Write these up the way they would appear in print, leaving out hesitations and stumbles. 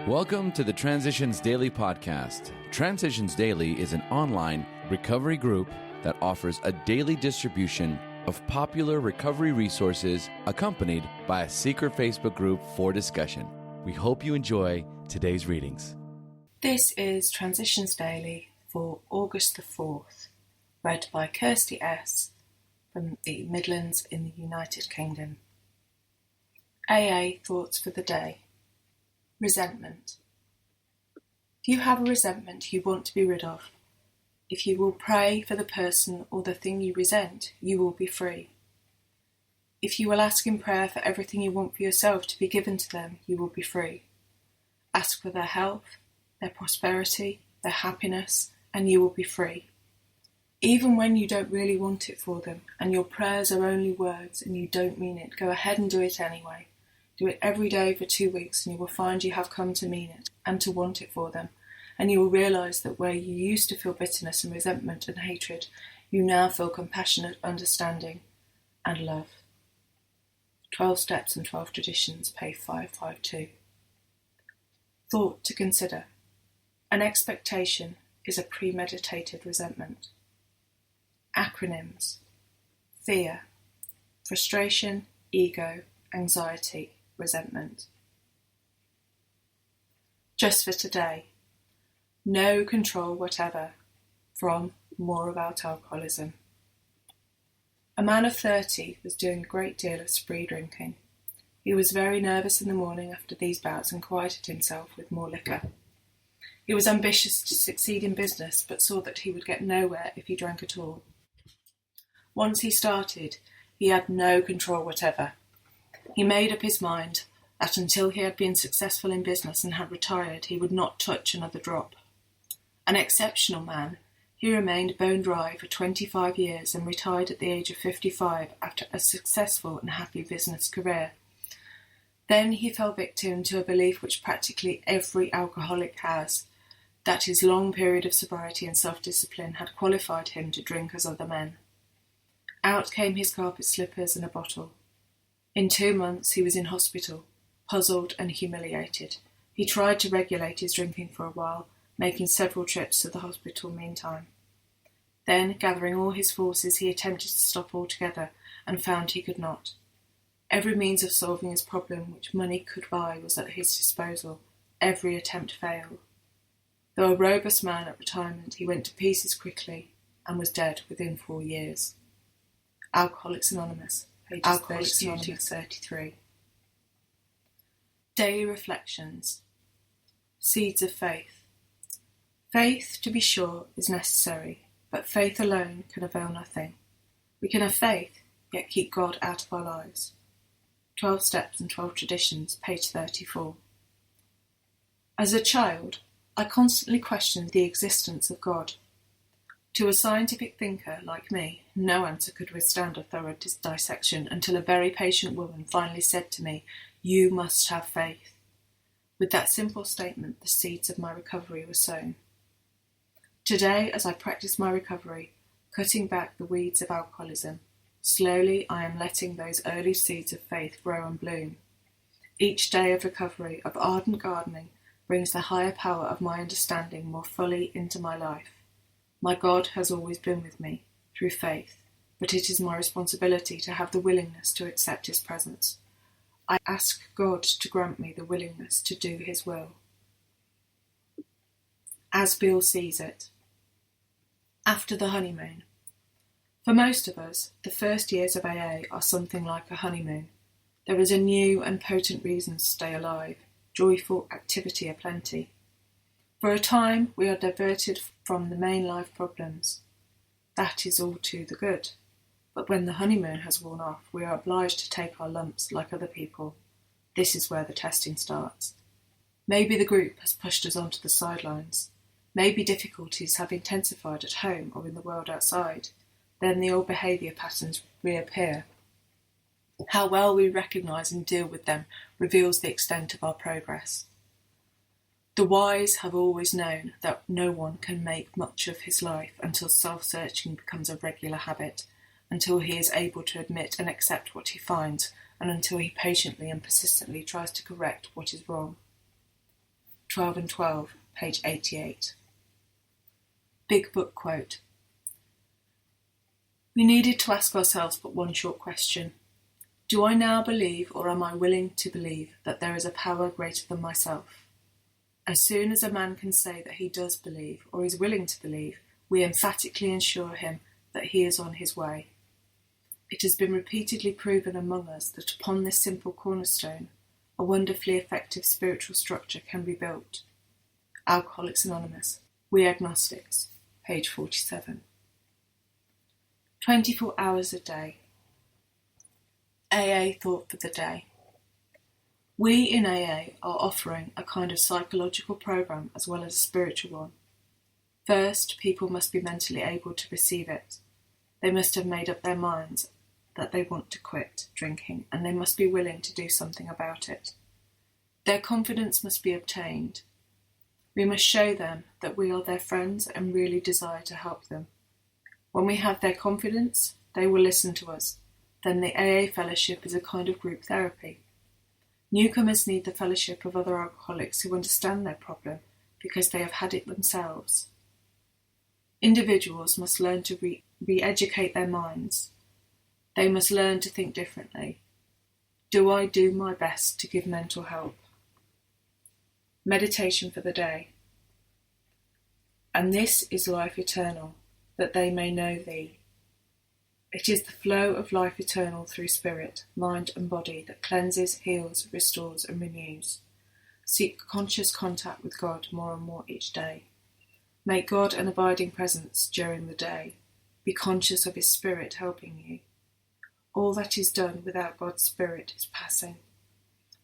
Welcome to the Transitions Daily podcast. Transitions Daily is an online recovery group that offers a daily distribution of popular recovery resources accompanied by a secret Facebook group for discussion. We hope you enjoy today's readings. This is Transitions Daily for August the 4th, read by Kirsty S. from the Midlands in the United Kingdom. AA Thoughts for the Day. Resentment. If you have a resentment you want to be rid of, if you will pray for the person or the thing you resent, you will be free. If you will ask in prayer for everything you want for yourself to be given to them, you will be free. Ask for their health, their prosperity, their happiness, and you will be free. Even when you don't really want it for them, and your prayers are only words and you don't mean it, go ahead and do it anyway. Do it every day for 2 weeks and you will find you have come to mean it and to want it for them. And you will realise that where you used to feel bitterness and resentment and hatred, you now feel compassionate understanding and love. 12 Steps and 12 Traditions, page 552. Thought to consider. An expectation is a premeditated resentment. Acronyms. Fear, frustration, ego, anxiety, resentment. Just for today. No control whatever. From More About Alcoholism. A man of 30 was doing a great deal of spree drinking. He was very nervous in the morning after these bouts and quieted himself with more liquor. He was ambitious to succeed in business, but saw that he would get nowhere if he drank at all. Once he started, he had no control whatever. He made up his mind that until he had been successful in business and had retired, he would not touch another drop. An exceptional man, he remained bone dry for 25 years and retired at the age of 55 after a successful and happy business career. Then he fell victim to a belief which practically every alcoholic has, that his long period of sobriety and self-discipline had qualified him to drink as other men. Out came his carpet slippers and a bottle. In 2 months he was in hospital, puzzled and humiliated. He tried to regulate his drinking for a while, making several trips to the hospital meantime. Then, gathering all his forces, he attempted to stop altogether and found he could not. Every means of solving his problem which money could buy was at his disposal. Every attempt failed. Though a robust man at retirement, he went to pieces quickly and was dead within 4 years. Alcoholics Anonymous, pages 32 to 33. Daily Reflections. Seeds of Faith. Faith, to be sure, is necessary, but faith alone can avail nothing. We can have faith, yet keep God out of our lives. 12 Steps and 12 Traditions, page 34. As a child, I constantly questioned the existence of God. To a scientific thinker like me, no answer could withstand a thorough dissection until a very patient woman finally said to me, "You must have faith." With that simple statement, the seeds of my recovery were sown. Today, as I practice my recovery, cutting back the weeds of alcoholism, slowly I am letting those early seeds of faith grow and bloom. Each day of recovery, of ardent gardening, brings the higher power of my understanding more fully into my life. My God has always been with me, through faith, but it is my responsibility to have the willingness to accept his presence. I ask God to grant me the willingness to do his will. As Bill sees it. After the honeymoon. For most of us, the first years of AA are something like a honeymoon. There is a new and potent reason to stay alive, joyful activity aplenty. For a time, we are diverted from the main life problems. That is all to the good. But when the honeymoon has worn off, we are obliged to take our lumps like other people. This is where the testing starts. Maybe the group has pushed us onto the sidelines. Maybe difficulties have intensified at home or in the world outside. Then the old behaviour patterns reappear. How well we recognise and deal with them reveals the extent of our progress. The wise have always known that no one can make much of his life until self-searching becomes a regular habit, until he is able to admit and accept what he finds, and until he patiently and persistently tries to correct what is wrong. 12 and 12, page 88. Big Book quote. We needed to ask ourselves but one short question. Do I now believe, or am I willing to believe, that there is a power greater than myself? As soon as a man can say that he does believe, or is willing to believe, we emphatically assure him that he is on his way. It has been repeatedly proven among us that upon this simple cornerstone, a wonderfully effective spiritual structure can be built. Alcoholics Anonymous, We Agnostics, page 47. 24 hours a day. AA thought for the day. We in AA are offering a kind of psychological program as well as a spiritual one. First, people must be mentally able to receive it. They must have made up their minds that they want to quit drinking, and they must be willing to do something about it. Their confidence must be obtained. We must show them that we are their friends and really desire to help them. When we have their confidence, they will listen to us. Then the AA fellowship is a kind of group therapy. Newcomers need the fellowship of other alcoholics who understand their problem because they have had it themselves. Individuals must learn to re-educate their minds. They must learn to think differently. Do I do my best to give mental help? Meditation for the day. And this is life eternal, that they may know thee. It is the flow of life eternal through spirit, mind and body that cleanses, heals, restores and renews. Seek conscious contact with God more and more each day. Make God an abiding presence during the day. Be conscious of His Spirit helping you. All that is done without God's Spirit is passing.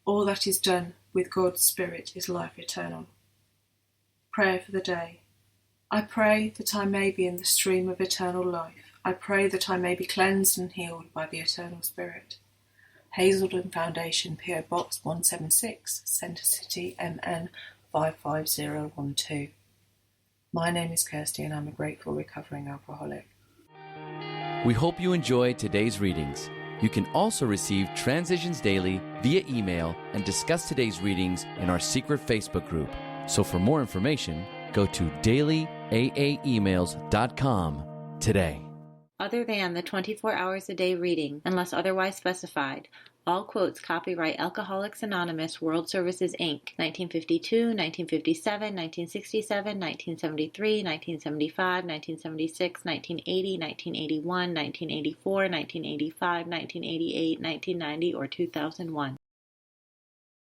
All that is done with God's Spirit is life eternal. Prayer for the day. I pray that I may be in the stream of eternal life. I pray that I may be cleansed and healed by the eternal Spirit. Hazelden Foundation, P.O. Box 176, Centre City, MN 55012. My name is Kirsty and I'm a grateful recovering alcoholic. We hope you enjoyed today's readings. You can also receive Transitions Daily via email and discuss today's readings in our secret Facebook group. So for more information, go to dailyaaemails.com today. Other than the 24 hours a day reading, unless otherwise specified, all quotes copyright Alcoholics Anonymous World Services, Inc., 1952, 1957, 1967, 1973, 1975, 1976, 1980, 1981, 1984, 1985, 1988, 1990, or 2001.